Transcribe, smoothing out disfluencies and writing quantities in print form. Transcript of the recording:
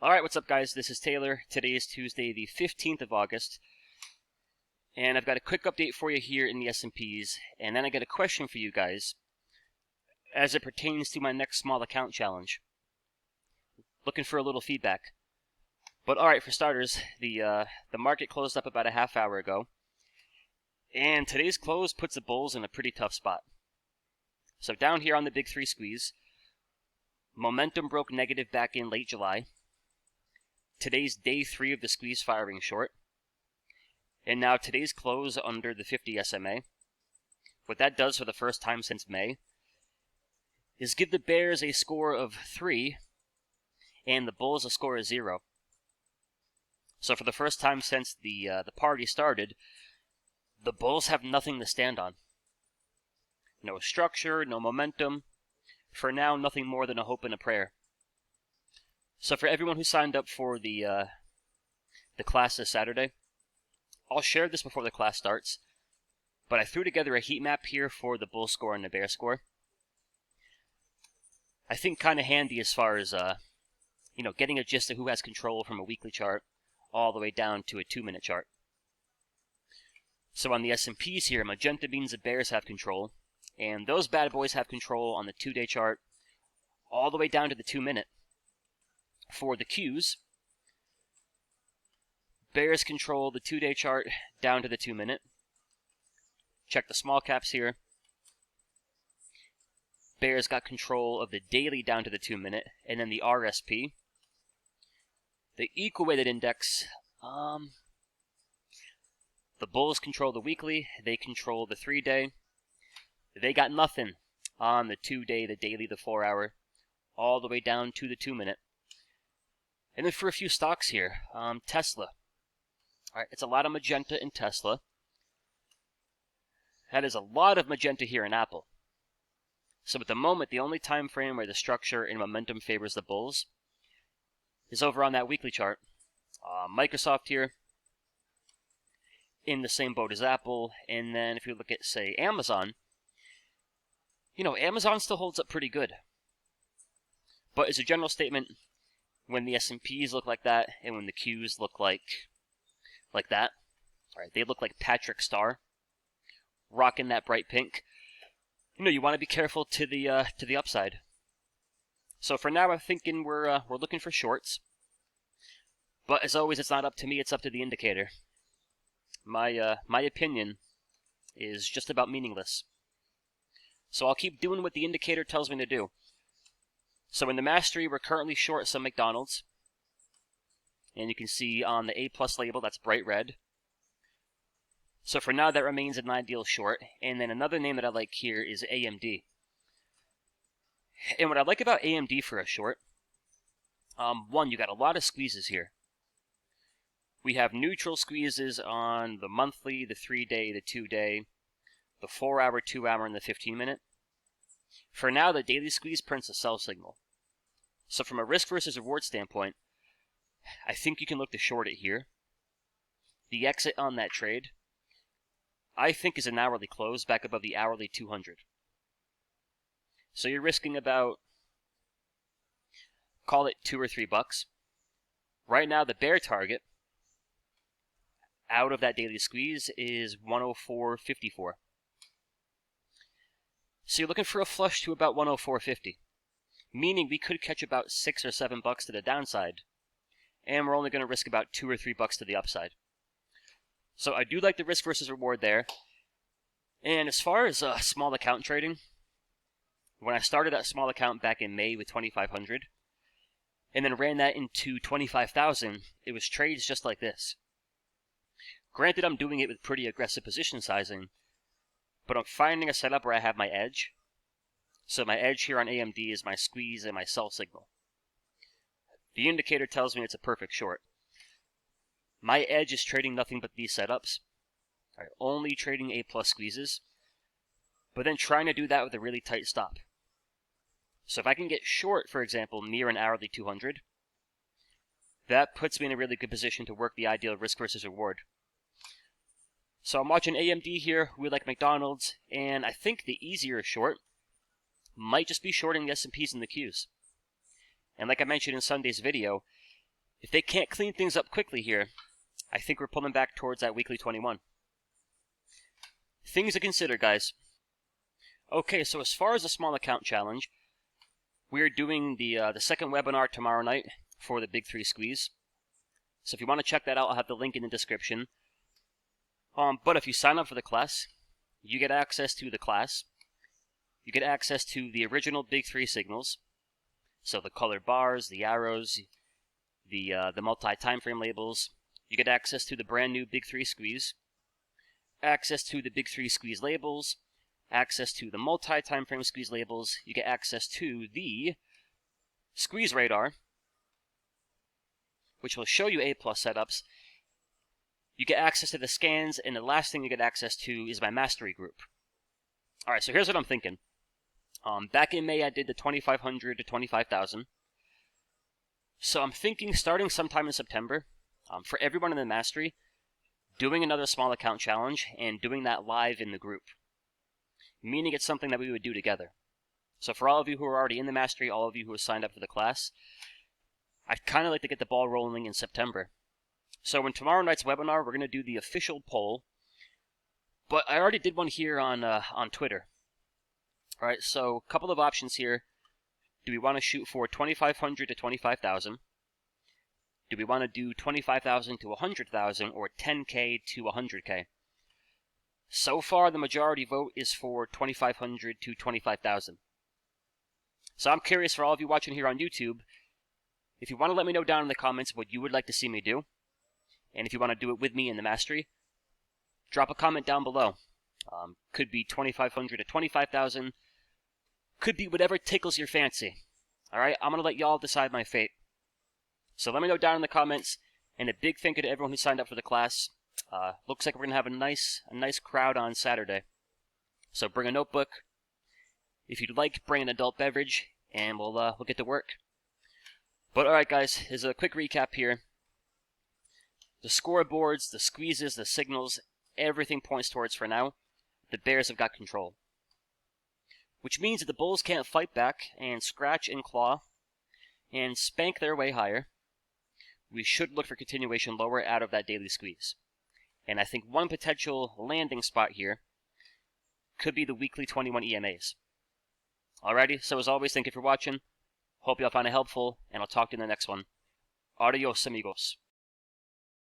Alright, what's up guys? This is Taylor. Today is Tuesday the 15th of August. And I've got a quick update for you here in the S&Ps. And then I got a question for you guys as it pertains to my next small account challenge. Looking for a little feedback. But alright, for starters, the market closed up about a half hour ago. And today's close puts the bulls in a pretty tough spot. So down here on the Big 3 squeeze, momentum broke negative back in late July. Today's day 3 of the squeeze firing short. And now today's close under the 50 SMA. What that does for the first time since May is give the bears a score of 3 and the bulls a score of 0. So for the first time since the party started, the bulls have nothing to stand on. No structure, no momentum. For now, nothing more than a hope and a prayer. So for everyone who signed up for the class this Saturday, I'll share this before the class starts, but I threw together a heat map here for the bull score and the bear score. I think kind of handy as far as getting a gist of who has control from a weekly chart all the way down to a 2-minute chart. So on the S&Ps here, magenta means the bears have control, and those bad boys have control on the 2-day chart all the way down to the 2-minute. For the Qs, bears control the 2-day chart down to the 2-minute. Check the small caps here. Bears got control of the daily down to the 2-minute, and then the RSP. The equal weighted index, the bulls control the weekly, they control the 3-day. They got nothing on the 2-day, the daily, the 4-hour, all the way down to the 2-minute. And then for a few stocks here, Tesla. All right, it's a lot of magenta in Tesla. That is a lot of magenta here in Apple. So at the moment, the only time frame where the structure and momentum favors the bulls is over on that weekly chart. Microsoft here, in the same boat as Apple. And then if you look at, say, Amazon, Amazon still holds up pretty good. But as a general statement, when the S&Ps look like that, and when the Qs look like that, all right, they look like Patrick Star, rocking that bright pink. You want to be careful to the upside. So for now, I'm thinking we're looking for shorts. But as always, it's not up to me; it's up to the indicator. My opinion is just about meaningless. So I'll keep doing what the indicator tells me to do. So in the Mastery, we're currently short some McDonald's. And you can see on the A+ label, that's bright red. So for now, that remains an ideal short. And then another name that I like here is AMD. And what I like about AMD for a short, one, you got a lot of squeezes here. We have neutral squeezes on the monthly, the 3-day, the 2-day, the 4-hour, 2-hour, and the 15-minute. For now, the daily squeeze prints a sell signal. So from a risk versus reward standpoint, I think you can look to short it here. The exit on that trade, I think, is an hourly close back above the hourly 200. So you're risking about, call it $2 or $3. Right now, the bear target out of that daily squeeze is 104.54. So you're looking for a flush to about 104.50, meaning we could catch about $6 or $7 to the downside, and we're only going to risk about $2 or $3 to the upside. So I do like the risk versus reward there. And as far as small account trading, when I started that small account back in May with 2,500, and then ran that into 25,000, it was trades just like this. Granted, I'm doing it with pretty aggressive position sizing, but I'm finding a setup where I have my edge. So my edge here on AMD is my squeeze and my sell signal. The indicator tells me it's a perfect short. My edge is trading nothing but these setups. All right, only trading A+ squeezes, but then trying to do that with a really tight stop. So if I can get short, for example, near an hourly 200, that puts me in a really good position to work the ideal risk versus reward. So I'm watching AMD here. We like McDonald's, and I think the easier short might just be shorting the S&Ps and the Qs. And like I mentioned in Sunday's video, If they can't clean things up quickly here, I think we're pulling back towards that weekly 21. Things to consider, guys. Okay, so as far as the small account challenge, we're doing the second webinar tomorrow night for the Big 3 Squeeze. So if you want to check that out, I'll have the link in the description. But if you sign up for the class, you get access to the class. You get access to the original Big 3 signals. So the colored bars, the arrows, the multi-time frame labels. You get access to the brand new Big 3 Squeeze. Access to the Big 3 Squeeze labels. Access to the multi-time frame squeeze labels. You get access to the squeeze radar, which will show you A+ setups. You get access to the scans, and the last thing you get access to is my mastery group. Alright, so here's what I'm thinking. Back in May, I did the 2,500 to 25,000. So I'm thinking starting sometime in September, for everyone in the mastery, doing another small account challenge and doing that live in the group. Meaning it's something that we would do together. So for all of you who are already in the mastery, all of you who have signed up for the class, I'd kind of like to get the ball rolling in September. So in tomorrow night's webinar, we're going to do the official poll. But I already did one here on Twitter. Alright, so a couple of options here. Do we want to shoot for 2,500 to 25,000? Do we want to do 25,000 to 100,000 or 10K to 100K? So far, the majority vote is for 2,500 to 25,000. So I'm curious for all of you watching here on YouTube, if you want to let me know down in the comments what you would like to see me do, and if you want to do it with me in the mastery, drop a comment down below. Could be 2,500 to 25,000, could be whatever tickles your fancy. Alright, I'm going to let y'all decide my fate. So let me know down in the comments, and a big thank you to everyone who signed up for the class. Looks like we're going to have a nice crowd on Saturday. So bring a notebook. If you'd like, bring an adult beverage, and we'll get to work. But alright guys, here's a quick recap here. The scoreboards, the squeezes, the signals, everything points towards, for now, the Bears have got control. Which means that the Bulls can't fight back and scratch and claw and spank their way higher. We should look for continuation lower out of that daily squeeze. And I think one potential landing spot here could be the weekly 21 EMAs. Alrighty, so as always, thank you for watching. Hope y'all find it helpful, and I'll talk to you in the next one. Adios, amigos.